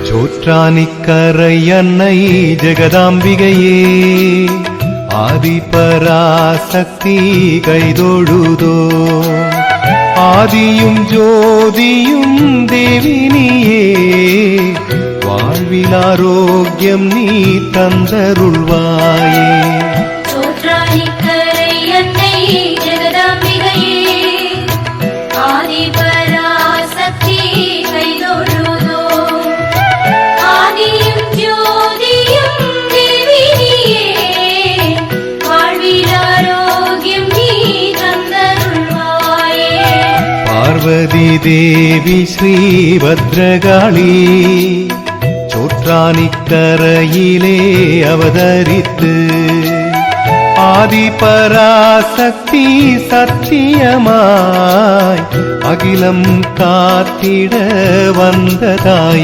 சோற்றானிக்கரை அன்னை ஜெகதாம்பிகையே ஆதிபராசக்தி கைதொழுதோ ஆதியும் ஜோதியும் தேவினியே வாழ்வில் ஆரோக்கியம் நீ தந்தருள்வாயே பார்வதி தேவி ஸ்ரீபத்ரகாளி சோற்றானிக்கரையிலே அவதரித்து ஆதிபராசக்தி சத்தியமாய் அகிலம் காத்திட வந்ததாய்